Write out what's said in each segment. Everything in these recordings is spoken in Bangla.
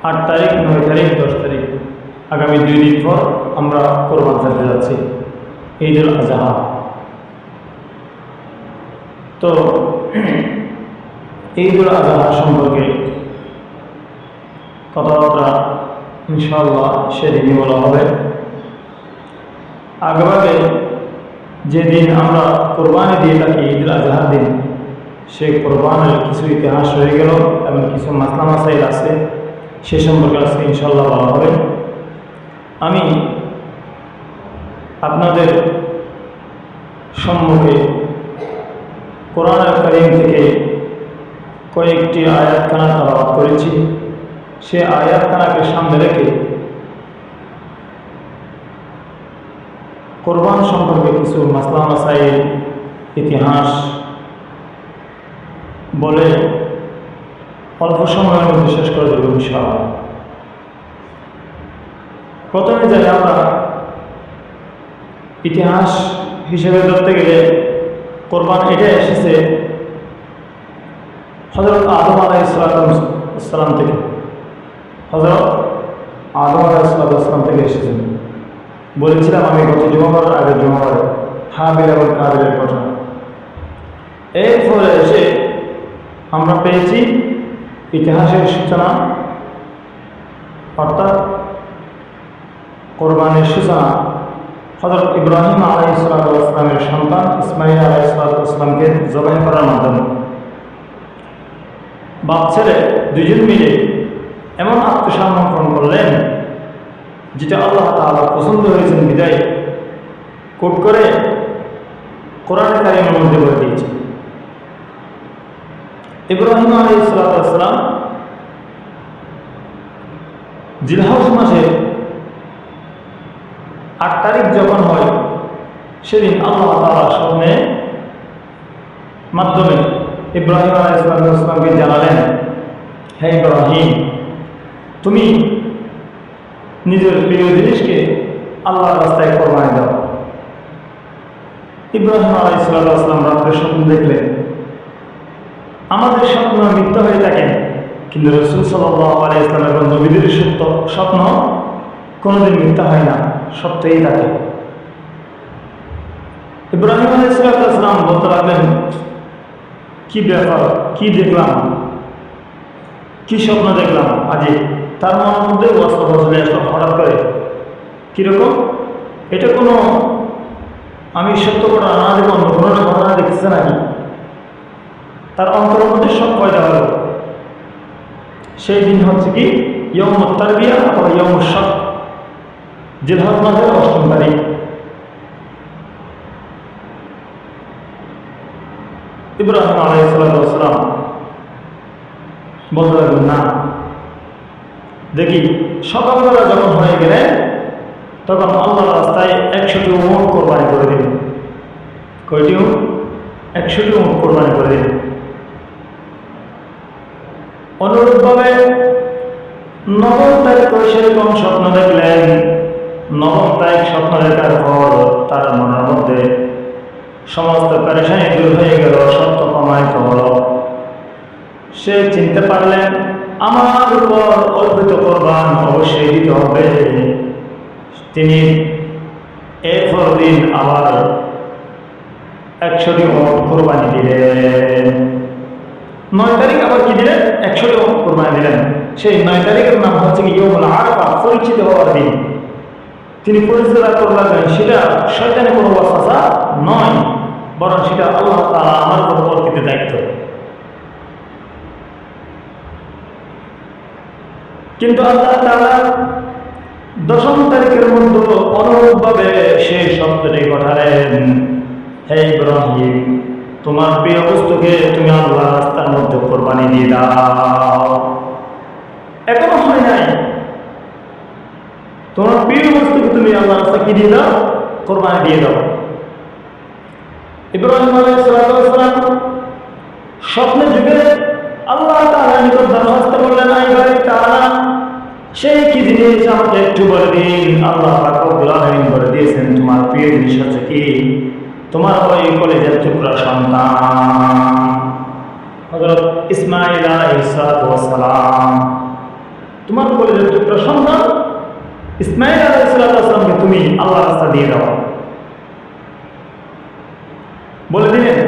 8 তারিখ, 9 তারিখ, 10 তারিখ, আগামী 2 দিন পর আমরা কোরবান করতে যাচ্ছি, ঈদুল আজহা। তো ঈদুল আজহা সম্পর্কে কথাবার্তা ইনশাআল্লাহ সেদিনই বলা হবে। আগেভাগে যেদিন আমরা কোরবানি দিয়ে থাকি ঈদুল আজহার দিন, সেই কোরবানের কিছু ইতিহাস হয়ে গেল এবং কিছু মাসলা মাসাইল আছে, সে সম্পর্কে আজকে ইনশাআল্লাহ বলা হবে। আমি আপনাদের সম্মুখে কোরআনুল কারীম থেকে কয়েকটি আয়াতখানা তেলাওয়াত করেছি। সে আয়াতখানাকে সামনে রেখে কোরবান সম্পর্কে কিছু মাসলা মাসাইল, ইতিহাস বলে অল্প সময়ের মধ্যে শেষ করে দেব ইনশাআল্লাহ। প্রথমে যাই আমরা ইতিহাস হিসেবে ধরতে গেলে কোরবান এটা এসেছে হযরত আদম আলাইহিস সালাম থেকে। হযরত আদম আলাইহিস সালাম থেকে এসেছে। বলেছিলাম আমি গত জুমাবার আগের জুমাবারে হাবিল এবং কাবিলের কথা। এরপরে এসে আমরা পেয়েছি ইতিহাসের সূচনা, অর্থাৎ কোরবানের সূচনা হযরত ইব্রাহিম আলাইহিস সালামের সন্তান ইসমাঈল আলাইহিস সালামকে জবাই করার মাধ্যমে। বাপ ছেলে দুজন মিলে এমন আত্মসমর্পণ করলেন যেটা আল্লাহ তাআলা পছন্দ হয়েছেন বিদায় কোট করে কোরআনুল কারীমের মধ্যে বলে দিয়েছে। ইব্রাহিম আলাইহিস সালাম জিলহজ মাসে 8 তারিখ যখন হয়, সেদিন আল্লাহ তাআলা স্বপ্নের মাধ্যমে ইব্রাহিম আলাইহিস সালামকে জানালেন, হে ইব্রাহিম, তুমি নিজের প্রিয় জিনিসকে আল্লাহর রাস্তায় কোরবানি দাও। ইব্রাহিম আলাইহিস সালাম রাত্রে স্বপ্ন দেখলেন। আমাদের স্বপ্ন মিথ্যা হয়ে থাকে, কিন্তু রাসূল সাল্লাল্লাহু আলাইহি ওয়াসাল্লাম এবং নবীদের স্বপ্ন কোনোদিন মিথ্যা হয় না, সত্যই থাকে। ইব্রাহিম আলাইহিস সালাম বলতে লাগলেন, কি ব্যাপার, কি দেখলাম, কি স্বপ্ন দেখলাম আজকে। তার মনের মধ্যে বাস্তব চলে আসলো হঠাৎ করে। কীরকম? এটা কোনো আমি সত্য ঘটনা না দেখব, অন্য কোনো ঘটনা দেখতেছে নাকি? তার অন্তরের মধ্যে সব পয়দা হলো। সেই দিন হচ্ছে কি ইয়াউমুত তারবিয়া অথবা ইয়াউমুশ শাক, জিলহজ মাসের 8ম তারিখ। ইব্রাহিম আলাইহিস সালাম বলতে লাগলেন, না দেখি সকালবেলা যখন হয়ে গেলে তখন আল্লাহর রাস্তায় 100টি উট কোরবানি করে দিন। কয়টি উট? 100টি উট কোরবানি করে দিন। অনুরূপভাবে 9 তারিখ সেরকম স্বপ্ন দেখলেন। 9 তারিখ স্বপ্ন দেখার পর তার মনের মধ্যে সমস্ত পেরেশানি দূর হয়ে গেল, সত্য প্রমাণিত হল। সে চিনতে পারলেন আমার উপর অর্পিত কোরবান অবশ্যই দিতে হবে। তিনি এরপর দিন আবার 100টি উট কোরবানি দিলেন। 9 তারিখ আবার কি দিলেন? 100টি উট কোরবানি দিলেন। সেই 9 তারিখের নাম হচ্ছে কি ইয়াউমুল আরাফা, পরিচিত হওয়ার দিন। তিনি পরিচিত করলেন সেটা শয়তানের কোনো ওয়াসওয়াসা নয়, বরং সেটা আল্লাহ তাআলা আমার উপর অর্পিত দায়িত্ব। কিন্তু আল্লাহ তাআলা 10ম তারিখের মধ্যে অনুরূপভাবে সেই শব্দটি ঘটালেন, হে ইব্রাহিম, তোমার প্রিয় বস্তুকে তুমি আল্লাহর রাস্তার মধ্যে কোরবানি দিয়ে দাও। এখনো হয় নাই, তোমার প্রিয় বস্তুকে তুমি আল্লাহর রাস্তায় কি দিয়ে দাও? কোরবানি দিয়ে দাও। ইব্রাহিম আলাইহিস সালাম স্বপ্নে যুগে আল্লাহ তাআলার নিকট দরখাস্ত করলেন, ইব্রাহিম তাআলা সেই কি জিনিস আমাকে একটু বলে দিন। আল্লাহ পাক রব্বুল আলামিন বলে দিয়েছেন, তোমার প্রিয় জিনিস হচ্ছে কি? তোমার ওই কলেজের টুকরা সন্তান হযরত ইসমাঈল আলাইহিস সালাম। তোমার কলিজার টুকরা সন্তান ইসমাইল আলাইহিস সালামকে তুমি আল্লাহর রাস্তা দিয়ে দাও। বলে দিলেন।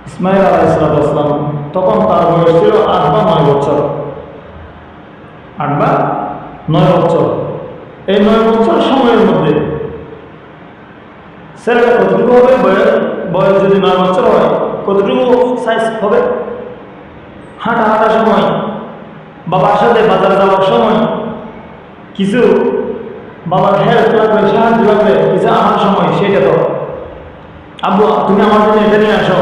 ইসমাইল আলাইহিস সালাম তখন তার বয়স ছিল 8 বা 9 বছর। 8 বা 9 বছর। এই 9 বছর সময়ের মধ্যে ছেলেটা কতটুকু হবে? বয়স যদি 9 বছর হয় কতটুকু সাইজ হবে? হাঁটার সময়, বাবার সাথে বাজারে যাওয়ার সময়, কিছু বাবার হেল্প লাগবে, সাহায্য লাগবে, কিছু আনার সময়, সেটা তো আব্বু তুমি আমার জন্য এটা নিয়ে আসো,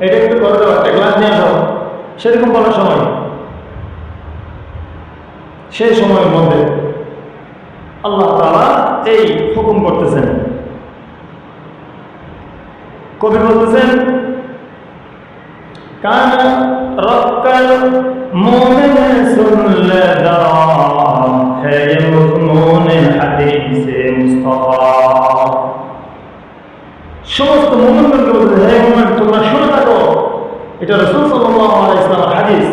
এটা একটু করে দাও, একটা গ্লাস নিয়ে আসো, সেরকম বলার সময়, সেই সময়ের মধ্যে আল্লাহ তাআলা এই হুকুম করতেছেন। কবি বলতেছেন কানা রক্কাল মুমিন সুনলে দারা হে মুমিন হাদিসে মুস্তাফা। সমস্ত মুমিনদেরকে বলতে, হে মুমিন তোমরা শুনে থাকো, এটা রাসূল সাল্লাল্লাহু আলাইহি ওয়াসাল্লামের হাদিস।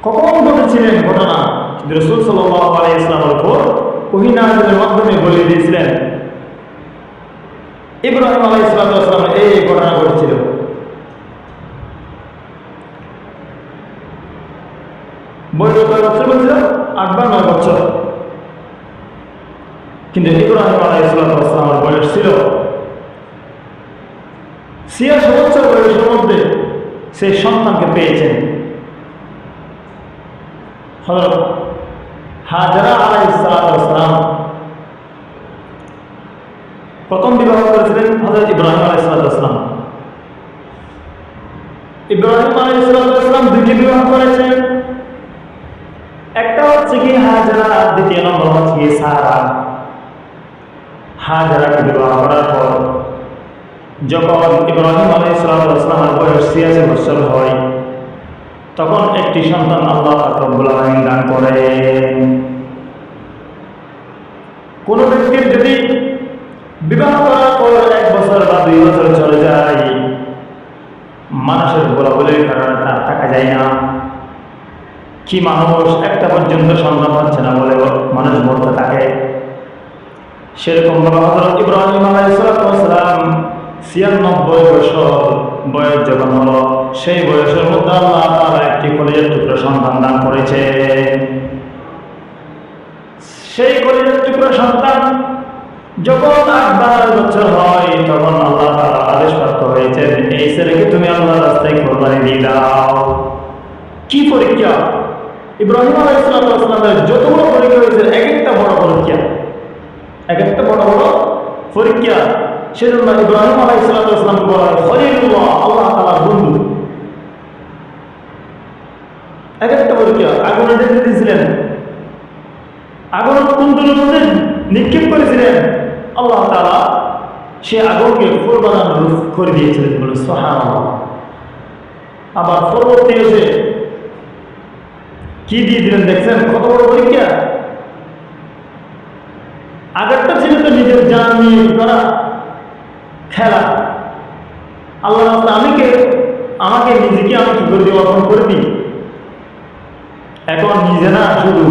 কখন ঘটেছিলেন ঘটনা? রাসূল সাল্লাল্লাহু আলাইহি ওয়াসাল্লামের উপর ওহী নাযিলের মাধ্যমে বলে দিয়েছিলেন ইব্রাহিম আলাইহিস সালাম এই ঘটনা ঘটেছিল। বয়স কয় বছর বলছিল? 8 বা 9 বছর। কিন্তু ইব্রাহিম আলাইহিস সালামের বয়স ছিল 86 বছর। বয়সের মধ্যে সেই সন্তানকে পেয়েছেন। হযরত হাজরা আলাইহিস সালাম প্রথম বিবাহ করেছিলেন হযরত ইব্রাহিম আলাইহিস সালাম। ইব্রাহিম আলাইহিস সালাম দুটি বিবাহ করেছেন। একটা হচ্ছে কি হাজরা, দ্বিতীয় নম্বর হচ্ছে কি সারা। হাজরাকে বিবাহ করার পর যখন ইব্রাহিম আলাইহিস সালামের বয়স 86 বছর হয়, তখন একটি সন্তান আল্লাহ রাব্বুল আলামিন দান করেন। কোন ব্যক্তির যদি বিবাহ করার পর 1 বছর বা 2 বছর চলে যায়, মানুষের বলাবলির কারণে তার থাকা যায় না। কি মানুষ একটা পর্যন্ত সন্তান হচ্ছে না বলে মানুষ বলতে থাকে। সেরকম ভাবে হযরত ইব্রাহিম আলাইহিস সালাম 96 বছর বয়স যখন হলো, সেই বয়সের মধ্যে আল্লাহ তাআলা একটি কলিজার টুকরা সন্তান দান করেছে। সেই কলিজার টুকরা সন্তান যখন 8-12 বছর হয়, তখন আল্লাহ তাআলা আদেশপ্রাপ্ত হয়েছেন এই ছেলেকে তুমি আল্লাহর রাস্তায় কোরবানি দিয়ে দাও। কি পরীক্ষা! ইব্রাহিম আলাইহিস সালামের যতগুলো পরীক্ষা হয়েছে, এক একটা বড় পরীক্ষা, এক একটা বড় বড় পরীক্ষা। সেজন্য ইব্রাহিম আলাইহিস সালামকে বলা হয় খলিলুল্লাহ, আল্লাহ তাআলার বন্ধু। এক একটা পরীক্ষা। আগুনে যেতে দিয়েছিলেন, আগুনের কুণ্ডলের মধ্যে নিক্ষেপ করেছিলেন, আল্লাহ তাআলা সে আগুনকে ফুল বানানোর রূপ করে দিয়েছিলেন, বলে সুবহানাল্লাহ। আবার পরবর্তী এসে কি দিয়ে দিলেন দেখছেন? কত বড় পরীক্ষা! আগেরটা ছিল তো নিজের জান নিয়ে করা খেলা। আল্লাহ আমাকে নিজেকে আমি কি করে অর্পণ করে দিই। এখন নিজে না, শুধু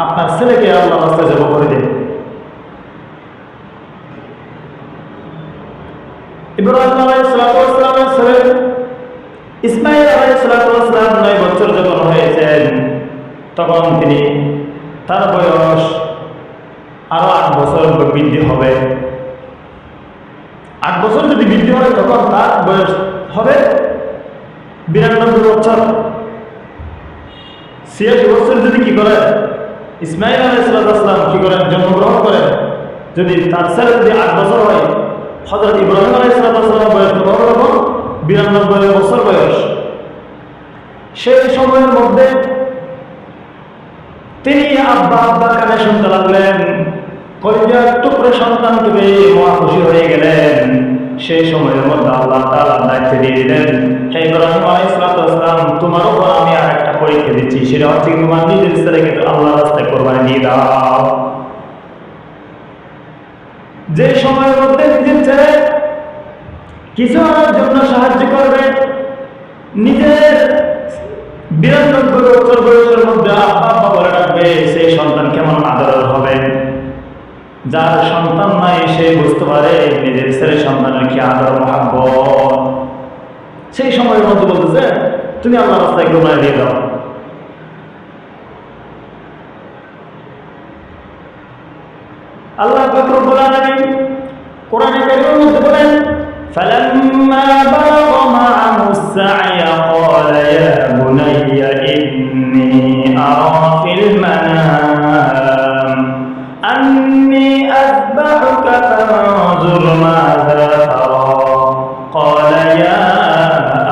আপনার ছেলেকে আল্লাহ রাস্তায় জব করে দেন। ইব্রাহিম আলাইহিস সালামের ছেলে ইসমাইল আলাইহিস সালাম 9 বছর যখন হয়েছেন, তখন তার বয়স আরো 8 বছর বৃদ্ধি হবে। 8 বছর যদি বৃদ্ধি হয়, তখন তার বয়স হবে 92 বছর। 86 বছর যদি কি করে ইসমাইল আলাইহিস সালাম কি করেন? জন্মগ্রহণ করেন। যদি তার ছেলে যদি 8 বছর হয়, হযরত ইব্রাহিম আলাইহিস সালামের বয়স কত হবে? 92 বছর বয়স। সেই সময়ের মধ্যে তিনি আব্বা কানে শুনতে লাগলেন, কলিজার টুকরো সন্তানকে পেয়ে মহা খুশি হয়ে গেলেন। সেই সময়ের মধ্যে আল্লাহ তাআলা দায়িত্ব দিয়ে দিলেন, হে ইব্রাহিম আলাইহিস সালাম, তোমার উপর আমি আর একটা পরীক্ষা দিচ্ছি। সেটা হচ্ছে তোমার নিজের ছেলেকে আল্লাহর রাস্তায় কোরবানি দিয়ে দাও। যে সময়ের মধ্যে নিজের ছেলে কিছু আনার জন্য সাহায্য করবে, নিজের 92 বছর বয়সের মধ্যে আব্বা আব্বা বলে ডাকবে, সেই সন্তান কেমন আদরের হবে। যার সন্তান নাই সে বুঝতে পারে নিজের ছেলে সন্তানের কি আদর মহাব্বত। সেই সময়ের মধ্যে বলতেছে তুমি আল্লাহর রাস্তায় কোরবানি দিয়ে দাও। আল্লাহ পাক রব্বুল আলামিন কোরআনে কারীমের মধ্যে বলেন فلما بلغ معه السعي قال يا بني إني أرى في المنام أني أذبحك فانظر ماذا ترى قال يا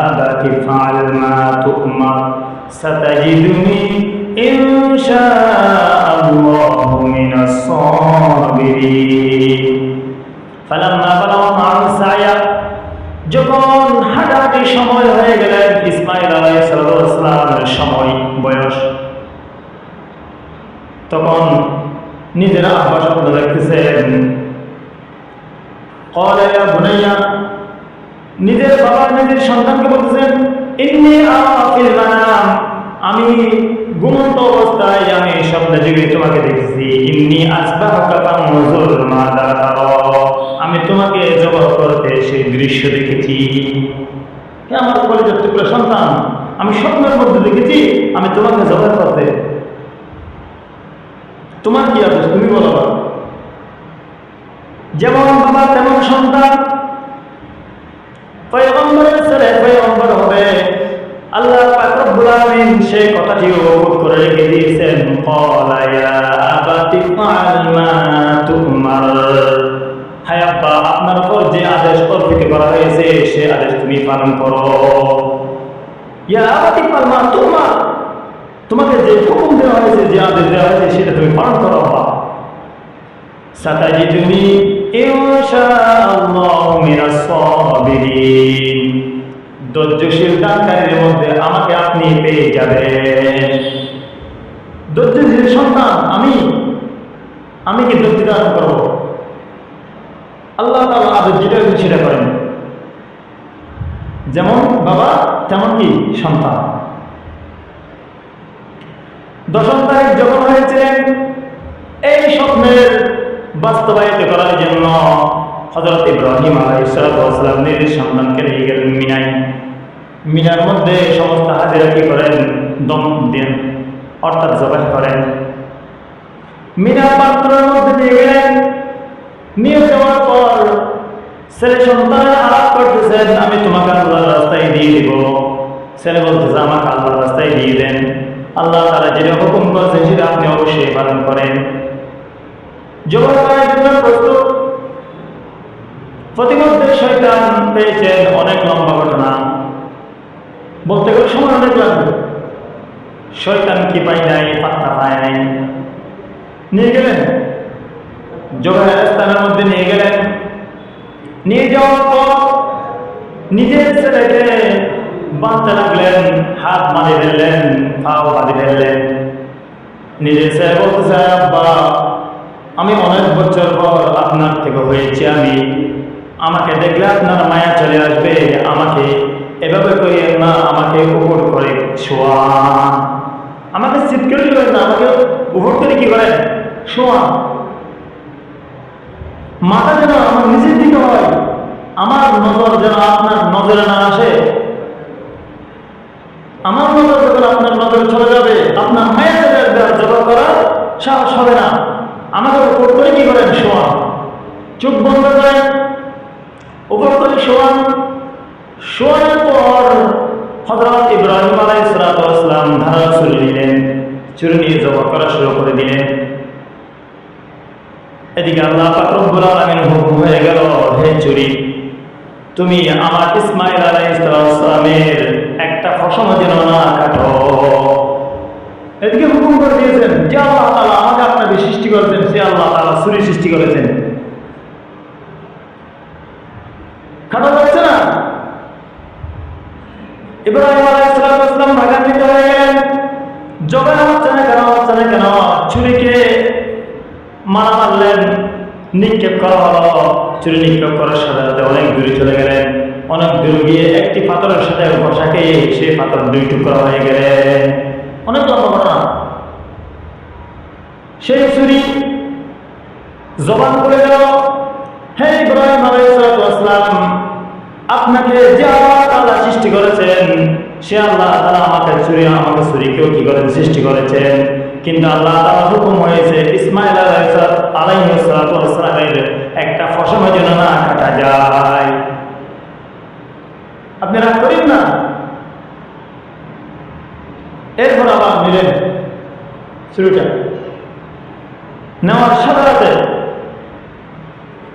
أبت افعل ما تؤمر ستجدني إن شاء الله من الصابرين فلما بلغ معه السعي যখন হাঁটাহাঁটি সময় হয়ে গেলেন ইসমাঈল আলাইহিস সালামের সময় বয়স, তখন নিজের আব্বা স্বপ্ন দেখতেছেন। قال يا بني নিজের বাবা নিজের সন্তানকে বলতেছেন ইন্নী আরা ফিল মানাম আমি ঘুমন্ত অবস্থায় আমি স্বপ্নে জেগে তোমাকে দেখেছি। ইন্নী আসবাহুকা ফানজুর মাযা তারা আমি তোমাকে জবাহ করতে সেই দৃশ্য দেখেছি। হে আমার কলিজার টুকরা সন্তান, আমি স্বপ্নের মধ্যে দেখেছি আমি তোমাকে জবাহ করতে। তোমার কি আদেশ তুমি বলো। যেমন বাবা তেমন সন্তান, পয়গম্বরের ছেলে পয়গম্বর হবে। আল্লাহ পাক রব্বুল আলামিন সেই কথাটি উল্লেখ করে রেখে দিয়েছেন ক্বালা ইয়া আবাতি ফাআল মা তু'মার হে আব্বা আপনার উপর যে আদেশ অর্পিত করা হয়েছে সেই আদেশ তুমি পালন করো। ইয়া আবাতি ফাআল মা তু'মার তোমাকে যে হুকুম দেওয়া হয়েছে যে আদেশ দেওয়া হয়েছে সেটা তুমি পালন করো। সাতাজিদুনি ইনশাআল্লাহু মিনাস সাবিরিন ধৈর্যশীল দানকারীর মধ্যে আমাকে আপনি পেয়ে যাবেন। ধৈর্যশীল সন্তান আমি কি ধৈর্য দান করবো? আল্লাহ তাআলা আদেশ যেটা সেটা করেন। যেমন বাবা তেমন কি সন্তান। 10 তারিখ যখন হয়েছিলেন এই স্বপ্নের বাস্তবায়িত করার জন্য হযরত ইব্রাহিম আলাইহিস সালাম নিজের সন্তানকে নিয়ে গেলেন মিনায়। মিনার মধ্যে সমস্ত হাজিরা কি করেন? দম দেন, অর্থাৎ জবাহ করেন। মিনার পাত্রের মধ্যে নিয়ে গেলেন। নিয়ে যাওয়ার পর ছেলে সন্তানের আলাপ করতেছেন আমি তোমাকে আল্লাহর রাস্তায় দিয়ে দিব। ছেলে বলতেছে আমাকে আল্লাহর রাস্তায় দিয়ে দেন। আল্লাহ তাআলা যেটা হুকুম করেছেন সেটা আপনি অবশ্যই পালন করেন। জবাহ করার জন্য প্রস্তুত। প্রতিমধ্যে শয়তান পেয়েছেন অনেক লম্বা ঘটনা, বলতে গেলে সময় অনেক লাগবে। শয়তান কি পাই নাই, পাত্তা পায় নাই। নিয়ে গেলেন জবাহের স্থানের মধ্যে নিয়ে গেলেন। নিয়ে যাওয়ার পর নিজের ছেলেকে বাঁধতে লাগলেন, হাত বাঁধে ফেললেন, পাও বাঁধে ফেললেন। নিজের ছেলে বলতেছে আব্বা আমি অনেক বছর পর আপনার থেকে হয়েছি, আমাকে দেখলে আপনার মায়া চলে আসবে। আমাকে এভাবে করিয়েন না, আমাকে উপর করে শোয়ান। আমাকে সিট করে দিবেন না, আমাকে উপর করে কি করেন শোয়ান। মাথা যেন আমার নিজের দিকে হয়, আমার নজর যেন আপনার নজরে না আসে। আমার নজর যখন আপনার নজরে চলে যাবে আপনার মায়া চলে আসবে, আর জবাব করার সাহস হবে না। আমাকে উপর করে কি করেন শোয়ান। চোখ বন্ধ করেন, উপর করে শোয়ান। শোয়ানোর পর হযরত ইব্রাহিম আলাইহিস সালাম ধারালো ছুরি নিলেন, ছুরি নিয়ে জবাহ করা শুরু করে দিলেন। এদিকে আল্লাহ পাক রব্বুল আলামিন হুকুম হয়ে গেল হে ছুরি তুমি আমার ইসমাঈল আলাইহিস সালামের একটা ফসম যেন না কাটো। এদিকে হুকুম করে দিয়েছেন যে আল্লাহ তাআলা আমাকে আপনাকে সৃষ্টি করেছেন, সে আল্লাহ তাআলা ছুরি সৃষ্টি করেছেন। কাটা যাচ্ছে না। ইব্রাহিম আলাইহিস সালাম ভাগান্বিত হয়ে গেলেন। জবাই হচ্ছে না কেন? ছুরিকে মারা মারলেন, নিক্ষেপ করা হলো। ছুরি নিক্ষেপ করার সাথে সাথে অনেক দূরে চলে গেলেন। অনেক দূরে গিয়ে একটি পাথরের সাথে বসাকে সেই পাথর 2 টুকরা হয়ে গেলেন। অনেক লম্বা ঘটনা। সেই ছুরি জবান করে গেল, হে ইব্রাহিম আলাইহিস সালাম, আপনাকে যে আল্লাহ তাআলা সৃষ্টি করেছেন সে আল্লাহ তাআলা আমাকে ছুরিকেও কি করেন, সৃষ্টি করেছেন। কিন্তু আল্লাহ তাআলা হুকুম হয়েছে ইসমাঈল আলাইহিস সালামের একটা ফসমের জন্য না কাটা যায়। আপনি রাগ করেন না। এরপর আবার নিলেন ছুরিটা, নেওয়ার সাথে সাথে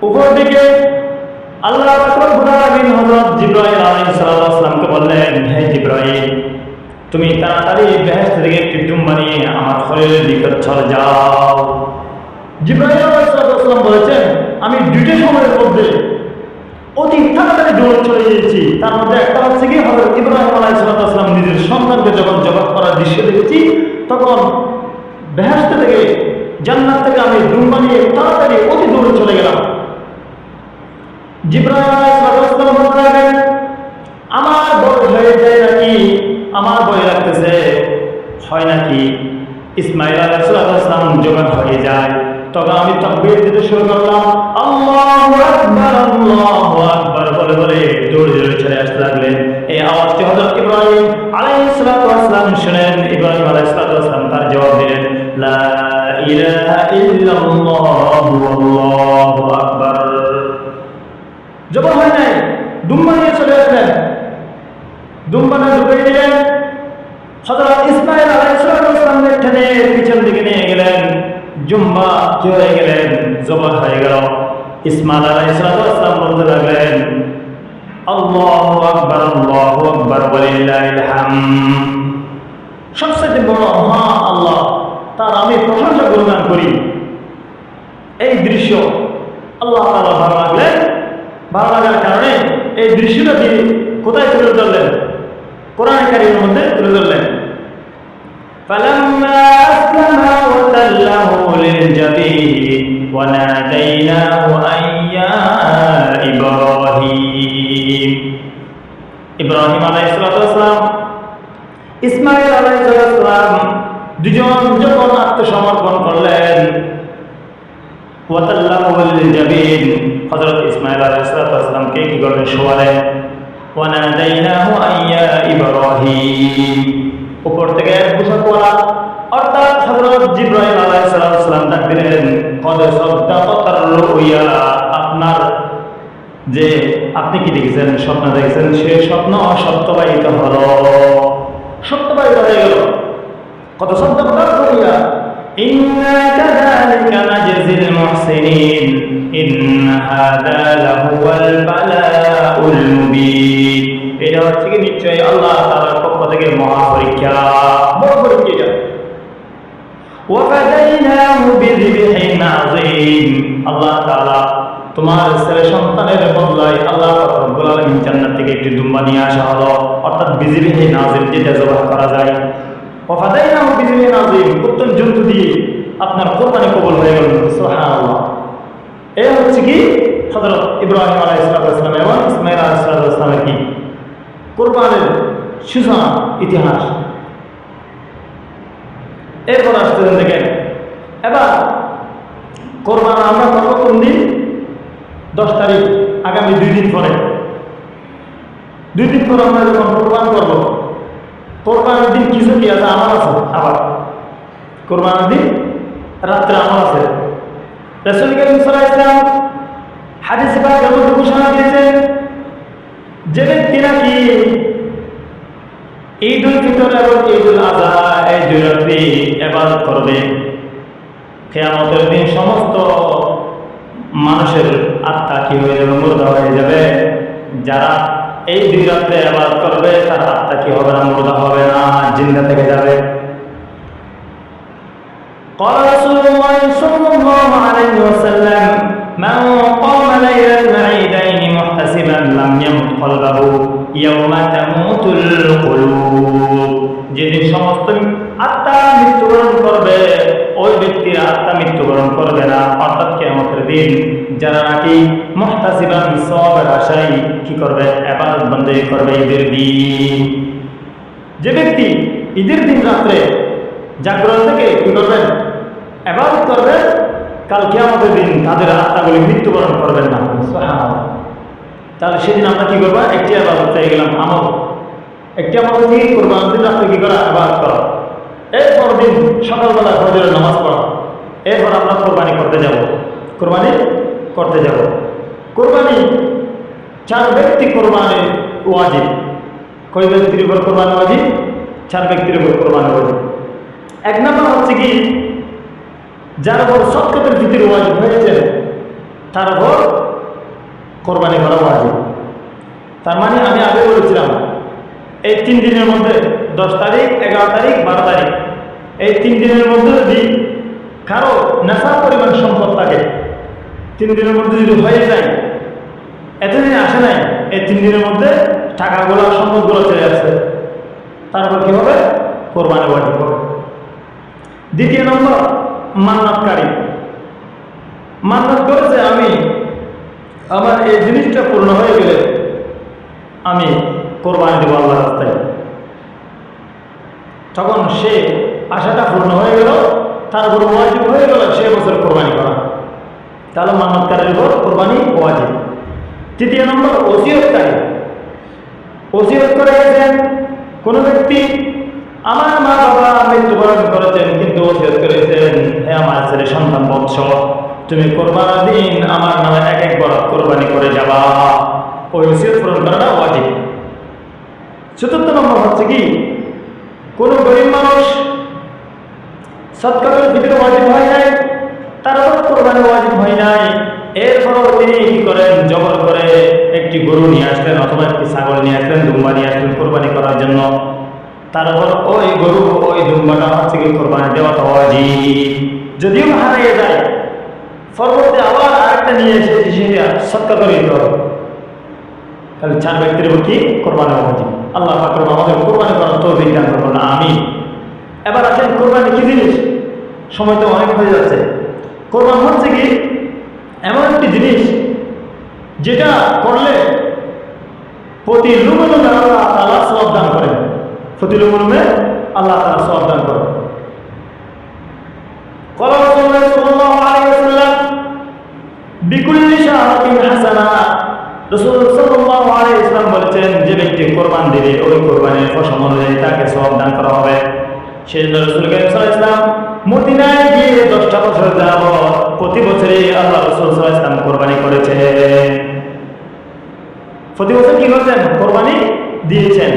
উপর দিকে আল্লাহ রব্বুল আলামিন হযরত জিবরাইল আলাইহিস সালামকে বললেন, হে জিবরাইল, তুমি তাড়াতাড়ি বেহেশত থেকে একটি ডুম্বা নিয়ে আমার খলিলের নিকট চলে যাও। জিবরাইল আলাইহিস সালাম বলেছেন, আমি দুটো সময়ের মধ্যে অতি তাড়াতাড়ি দৌড়ে চলে গিয়েছি। তার মধ্যে একটা হচ্ছে কি, হযরত ইব্রাহিম আলাইহিস সালাম নিজের সন্তানকে যখন জবাই করার দৃশ্য দেখেছি, তখন বেহেশত থেকে, জান্নাত থেকে আমি ডুম্বা নিয়ে তাড়াতাড়ি অতি দৌড়ে চলে গেলাম। জিবরাইল আলাইহিস সালাম বললেন, আমার ভয় হয়ে যায় নাকি, আমার ভয় লাগতেছে, হয় নাকি ইসমাঈল আলাইহিস সালাম জবাই হয়ে যায়। তখন আমি তাকবীর দিতে শুরু করলাম, আল্লাহু আকবার বলে বলে দৌড়ে দৌড়ে চলে আসতে লাগলেন। এই আওয়াজটি হযরত ইব্রাহিম আলাইহিস সালাম শুনেন। ইব্রাহিম আলাইহিস সালাম তার জবাব দিলেন, লা ইলাহা ইল্লাল্লাহু আল্লাহু আকবার। জবাব হয় নাই, দুম্বা নিয়ে চলে আসলেন, দুম্বাটা ঢুকিয়ে দিলেন, হযরত ইসমাঈল আলাইহিস সালামের টেনে পিছন দিকে নিয়ে গেলেন, জুম্বা চলে গেলেন, জবাই হয়ে গেল। ইসমাঈল আলাইহিস সালাম বলতে লাগলেন, আল্লাহু আকবার ওয়ালিল্লাহিল হামদ। সবচেয়ে বড় মহা আল্লাহ, তার আমি প্রশংসা গুণগান করি। এই দৃশ্য আল্লাহ তাআলা ভালো লাগলেন, ভালো লাগার কারণে এই দৃশ্যটা দিয়ে কোথায় তুলে ধরলেন, কোরআন কারীমের মধ্যে তুলে ধরলেন। فلما أسلم وتله للجبين وناديناه أن يا إبراهيم। ইব্রাহিম আলাইহিস সালাম, ইসমাঈল আলাইহিস সালাম দুজন যখন আত্মসমর্পণ করলেন, ওয়াতাল্লাহু লিল-জাবিন, হযরত ইসমাঈল আলাইহিস সালামকে কি করলেন, শোয়ালেন। ওয়ানাদাইনাহু আইয়া ইব্রাহিম, উপর থেকে পোশাক পরা, অর্থাৎ হযরত জিবরাইল আলাইহিস সালাম ডাক দিলেন, কদ সাদ্দাকাতার রুয়া, আপনার যে আপনি কি দেখেছেন, স্বপ্ন দেখেছেন, সে স্বপ্ন সত্যবাহিত হলো, সত্যবাহিত হয়ে গেল। কত সাদ্দাকাতার রুয়া, ইন্না কাযালিকা নাজজিল মুহসিনিন ইন্না হাযা লাহুয়াল বালাউল মুবিন। এটা হচ্ছে কি নিশ্চয়ই আল্লাহ তাআলার পক্ষ থেকে মহা পরীক্ষা, বড় পরীক্ষা। ওয়াফাদাইনাহু বিযিবহিন আযীম, আল্লাহ তাআলা তোমার ছেলে সন্তানের বদলায় আল্লাহ রাব্বুল আলামিন জান্নাত থেকে একটি দুম্বা নিয়ে আসা হলো, অর্থাৎ বিযিবহিন আযীম, যেটা জবাই করা যায়। ওয়াফাদাইনাহু বিযিবহিন আযীম, উত্তম জন্তু দিয়ে আপনার কোরবানি কবুল হয়ে গেল। সুবহানাল্লাহ। এই হচ্ছে কি হযরত ইব্রাহিম আলাইহিস সালাম এবং ইসমাঈল আলাইহিস সালামের কি কোরবানের সূচনা, ইতিহাস। এরপর আসতে দেখেন, এবার কোরবান আমরা করবো কোন দিন, 10 তারিখ, আগামী 2 দিন পরে। 2 দিন পরে আমরা যখন কোরবান করবো, কোরবানের দিন কিছু কি আছে, আমল আছে। আবার কোরবানের দিন রাত্রে আমল আছে। রাসূল কারীম সাল্লাল্লাহু আলাইহি ওয়াসাল্লাম হাদিসে পাকের মধ্যে ঘোষণা দিয়েছেন, যে ব্যক্তি নাকি ঈদুল ফিতর এবং ঈদুল আযহা এই দুই রাত্রি ইবাদত করবে, কিয়ামতের দিন সমস্ত মানুষের আত্মা কি হয়ে যাবে, মুর্দা হয়ে যাবে। যারা এই 2 রাত্রে ইবাদত করবে তার আত্মা কি হবে না, মুর্দা হবে না, জিন্দা থেকে যাবে। قال رسول الله صلى الله عليه وسلم من قام ليلة العيدين محتسبا لم يمت قلبه يوم تموت القلوب। যেদিন সমস্ত আত্মা মৃত্যুবরণ করবে, ওই ব্যক্তির আত্মা মৃত্যুবরণ করবে না, অর্থাৎ কিয়ামতের দিন যারা নাকি মুহতাসিবান, সওয়াবের আশায় কি করবে, ইবাদত বন্দেগী করবে ঈদের দিন। যে ব্যক্তি ঈদের দিন রাত্রে জাগ্রত থেকে কি করবেন, ইবাদত করবে, কাল কিয়ামতের দিন তাদের আত্মাগুলি মৃত্যুবরণ করবেন না। তাহলে সেদিন আমরা কি করবো? একটি আবাদত পেয়ে গেলাম, আমল। একটি আমল কি করবো? দিন রাত্রে কি করা? আবাদত করা। এরপর দিন সকালবেলা ফজরের নামাজ পড়া। এরপর আমরা কোরবানি করতে যাব। কোরবানি করতে যাব। কোরবানি 4 ব্যক্তি কোরবানির ওয়াজিব। কয় ব্যক্তির উপর কোরবানি ওয়াজিব? 4 ব্যক্তির উপর কোরবানি ওয়াজিব। 1 নম্বর হচ্ছে কি, যার উপর সদকাতুল ফিতর ওয়াজিব হয়েছে তার উপর কোরবানি করা ওয়াজিব। তার মানে আমি আগে বলেছিলাম এই 3 দিনের মধ্যে 10 তারিখ, 11 তারিখ, 12 তারিখ, এই 3 দিনের মধ্যে যদি কারো নেশার পরিমাণ সম্পদ থাকে, 3 দিনের মধ্যে যদি হয়ে যায়, এতদিন আসে নাই, এই 3 দিনের মধ্যে টাকাগুলো সম্পদগুলো চলে আসছে, তারপর কি হবে? কোরবানি ওয়াজিব হবে। 2 নম্বর, মান্নাতকারী। মান্নাত করেছে আমি আমার এই জিনিসটা পূর্ণ হয়ে গেলে আমি কোরবানি দেবো আল্লাহর রাস্তায়। তখন সে আশাটা পূর্ণ হয়ে গেল, তারপর ওয়াজিব হয়ে গেল সে বছর কোরবানি করা। তাহলে মান্নাতকারীর উপর কোরবানি ওয়াজিব। 3 নম্বর, ওসিয়তকারী। ওসিয়ত করে গেছেন কোনো ব্যক্তি, আমার মা বাবা মৃত্যুবরণ করেছেন কিন্তু ওসিয়ত করেছেন, হে আমার ছেলে সন্তান বৎস, তুমি কোরবানির দিন আমার নামে 1 বরাত কোরবানি করে যাবা। ওই ওসিয়ত পূরণ করাটা ওয়াজিব। 4 নম্বর হচ্ছে কি, কোনো গরিব মানুষ সদকাতুল ফিতর ওয়াজিব হয় নাই, তার উপর কোরবানি ওয়াজিব হয় নাই, এরপরও তিনি কি করেন? জবর করে একটি গরু নিয়ে আসলেন অথবা একটি ছাগল নিয়ে আসলেন, দুম্বা নিয়ে আসলেন কোরবানি করার জন্য। তারপর ওই গরু ওই দুম্বাটা হচ্ছে কি কোরবানি দেওয়া তো ওয়াজিব। যদিও হারিয়ে যায়, পরবর্তী আবার আরেকটা নিয়ে এসে সেটা সৎকার করে দিতে হবে। তাহলে 4 ব্যক্তির উপর কি কোরবানি ওয়াজিব। আল্লাহ পাক আমাদের কোরবানি করার তৌফিক দান করুন, আমিন। এবার আসেন কোরবানি কি জিনিস? সময় তো অনেক হয়ে যাচ্ছে। কোরবান হচ্ছে কি এমন একটি জিনিস যেটা করলে প্রতি লুমে আল্লাহ তাআলা সওয়াব দান করেন। প্রতি লুমে আল্লাহ তাআলা সওয়াব দান করেন। قال رسول الله صلى الله عليه وسلم بكل شهرة حسنة। রাসূল সাল্লাল্লাহু আলাইহি ওয়াসাল্লাম বলেছেন, যে ব্যক্তি কোরবান দিবে ওই কোরবানির ফসল অনুযায়ী তাকে সওয়াব দান করা হবে। সেজন্য রাসূল সাল্লাল্লাহু আলাইহি ওয়াসাল্লাম মদিনায় গিয়ে 10টা বছর যাবত প্রতি বছরই আল্লাহ রাসূল সাল্লাল্লাহু আলাইহি ওয়াসাল্লাম কোরবানি করেছেন। প্রতি বছর কি করেছেন? কোরবানি দিয়েছেন।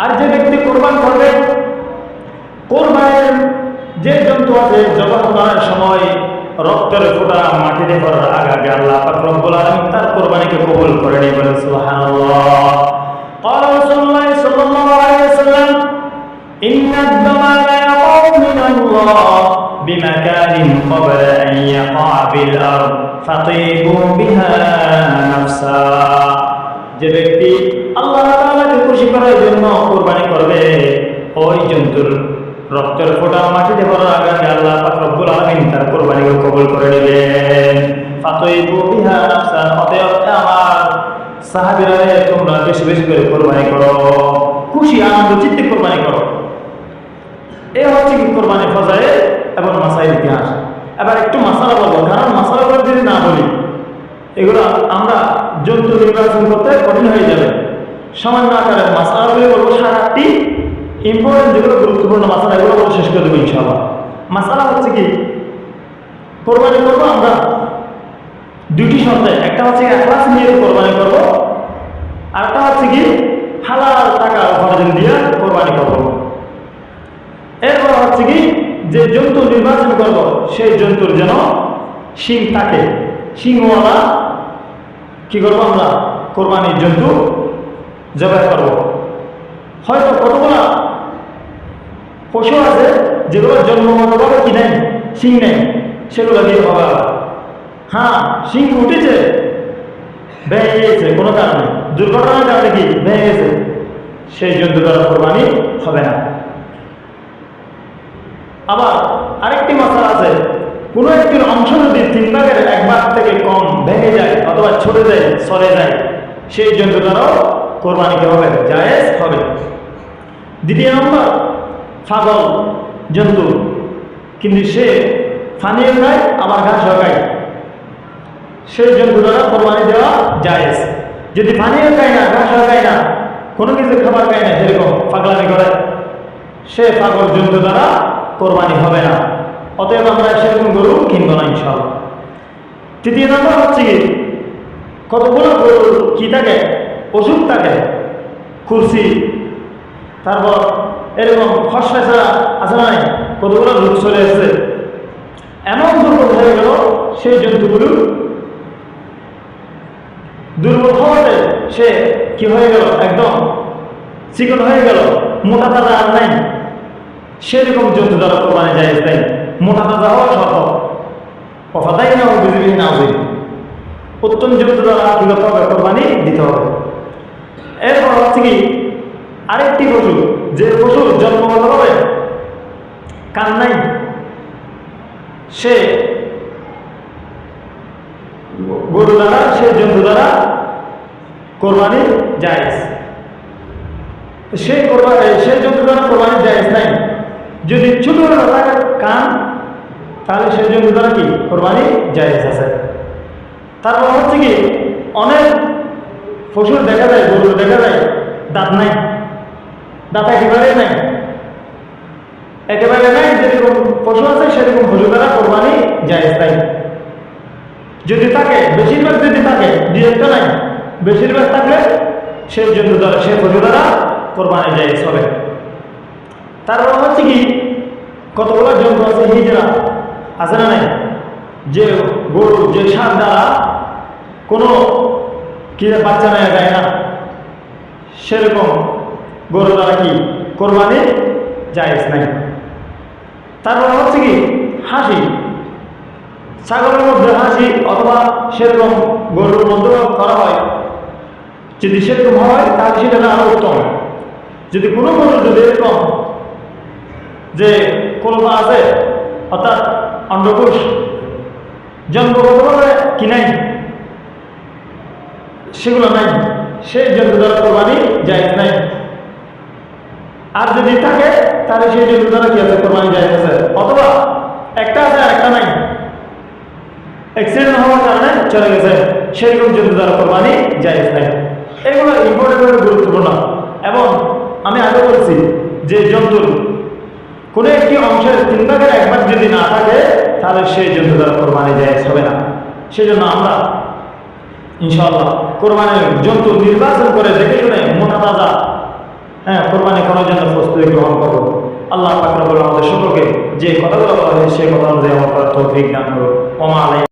আর যে ব্যক্তি কোরবান করবে, কোরবানির যে জন্তু আছে জবাই করার সময় রক্তের ফোঁটা মাটিতে পড়ার আগে আল্লাহ পাক রব্বুল আলামিন তার কোরবানিকে কবুল করে নেবেন। বলেন সুবহানাল্লাহ। قال رسول الله صلى الله عليه وسلم إن الدم لا يقع من الله بمكان قبل أن يقع بالأرض فطيبوا بها نفسا। যে ব্যক্তি আল্লাহ তাআলাকে খুশি করার জন্য কোরবানি করবে, ওই জন্তুর রক্তের ফোঁটা মাটিতে পড়ার আগে আল্লাহ পাক রব্বুল আলামিন তার কোরবানিকে কবুল করে নেবেন। ফাতাইবু বিহা নাফসান। অতএব আমার সাহাবীরা, তোমরা বেশি বেশি করে কোরবানি করো, খুশি আনন্দ চিত্তে কোরবানি করো। এই হচ্ছে কি কোরবানি ফজাইল এবং মাসাইল ইতিহাস। এবার একটু মাসালা বলবো, কারণ মাসালাগুলো যদি না বলি এগুলো আমরা জন্তু নির্বাচন করতে কঠিন হয়ে যাবে। সামান্য আকারে মাসালাগুলি বলবো, 7-8টি ইম্পর্টেন্ট যেগুলো গুরুত্বপূর্ণ মাসালা, এগুলো বলে শেষ করে দেবো ইনশাআল্লাহ। মাসালা হচ্ছে কি, কোরবানি করবো আমরা 2টি শর্তে। একটা হচ্ছে ইখলাস নিয়ে কোরবানি করবো, আর একটা হচ্ছে কি হালাল টাকা উপার্জন দিয়ে কোরবানি করবো। এরপর হচ্ছে কি, যে জন্তু নির্বাচন করব সেই জন্তুর যেন শিং থাকে, শিংওয়ালা কি করবো আমরা কোরবানির জন্তু জবাই করব। হয়তো কতগুলা পশু আছে যেগুলো জন্মগতভাবে কি নেই, শিং নেই, সেগুলো দিয়ে হবে। হ্যাঁ, শিং উঠেছে, ভেঙে গিয়েছে কোনো কারণে, দুর্ঘটনার কারণে কি ভেঙে গেছে, সেই জন্তু দ্বারা কোরবানি হবে না। আবার আরেকটি মাসলা আছে, কোনো একটির অংশ যদি 3 ভাগের 1 ভাগ থেকে কম ভেঙে যায় অথবা ছড়ে যায়, সরে যায়, সেই জন্তু দ্বারাও কোরবানিকে হবে, জায়েজ হবে। 2 নম্বর, পাগল জন্তু, কিন্তু সে পানিও খায় আবার ঘাসও খায়, সেই জন্তু দ্বারা কোরবানি দেওয়া জায়েজ। যদি পানিও খায় না, ঘাসও খায় না, কোনো কিছু খাবার খায় না, যেরকম পাগলামি করে, সে পাগল জন্তু দ্বারা কোরবানি হবে না। অতএব আমরা সেরকম গরু কিনবো না ইনশাআল্লাহ। তৃতীয় নম্বর হচ্ছে কি, কতগুলো গরুর কি থাকে, ওষুধ থাকে, কুরসি, তারপর এরকম ফসফেসা আছে না, কতগুলো রোগ চলে এসেছে, এমন দুর্বল হয়ে গেল সেই জন্তুগুলো, দুর্বল হওয়াতে সে কি হয়ে গেল, একদম চিকন হয়ে গেল, মোটা তাজা আর নাই, সেরকম জন্তু দ্বারা কোরবানি জায়েজ নাই। মোটা তাজা হওয়া শর্ত, অফাদাই না ও বিজিবি না হবে, উত্তম জন্তু দ্বারা কি করতে হবে, কোরবানি দিতে হবে। এরপর হচ্ছে কি, আরেকটি পশু, যে পশু জন্মগতভাবে কান নাই, সে গরু দ্বারা, সে জন্তু দ্বারা কোরবানি জায়েজ। সেই জন্তু দ্বারা কোরবানি জায়েজ নাই। যদি ছোট থাকে কান, তাহলে সেই জন্তু দ্বারা কি কোরবানি জায়েজ আছে। তারপর হচ্ছে কি, অনেক পশুর দেখা যায়, গরুর দেখা যায় দাঁত নাই, দাঁত একেবারে নাই, একেবারে নাই, যেরকম পশু আছে সেরকম পশু দ্বারা কোরবানি জায়েজ নাই। যদি থাকে, বেশিরভাগ যদি থাকে, দুই একটা নাই, বেশিরভাগ থাকলে সেই জন্তু দ্বারা, সে পশু দ্বারা কোরবানি জায়েজ হবে। তারপর হচ্ছে কি, কতগুলো জন্তু আছে হিজরা আছে না নাই, যে গরু, যে সার দ্বারা কোনো কি বাচ্চা নেওয়া যায় না, সেরকম গরু দ্বারা কি কোরবানি জায়েজ নাই। তারপর হচ্ছে কি, হাসি, ছাগলের মধ্যে হাসি অথবা সেরকম গরুর মধ্যে করা হয়, যদি সেরকম হয় তাহলে সেটা আরো উত্তম। যদি কোনো গরু যদি এরকম যে কলবা আছে, অর্থাৎ অন্ডকোষ জন্মগতভাবে কি নাই, সেগুলো নাই, সেই জন্তু দ্বারা কোরবানি জায়েজ নাই। আর যদি থাকে তাহলে সেই জন্তু দ্বারা কি আছে, কোরবানি জায়েজ আছে। অথবা একটা আছে আর একটা নাই, অ্যাক্সিডেন্ট হওয়ার কারণে চলে গেছে, সেরকম জন্তু দ্বারা কোরবানি জায়েজ নাই। এগুলো ইম্পর্টেন্ট, গুরুত্বপূর্ণ। এবং আমি আগে বলছি যে জন্তুর কোনো একটি অংশের 3/1 যদি না থাকে, তাহলে সেই জন্তু দ্বারা কোরবানি জায়েজ হবে না। সেই জন্য আমরা ইনশাআল্লাহ কোরবানির জন্তু নির্বাচন করে দেখে শুনে মোটা তাজা কোরবানি করার জন্য প্রস্তুতি গ্রহণ করব। আল্লাহ পাক রব্বুল আমাদের সকলকে যে কথাগুলো বলা হয়েছে সেই কথা অনুযায়ী আমার তৌফিক দান করুন। ওয়া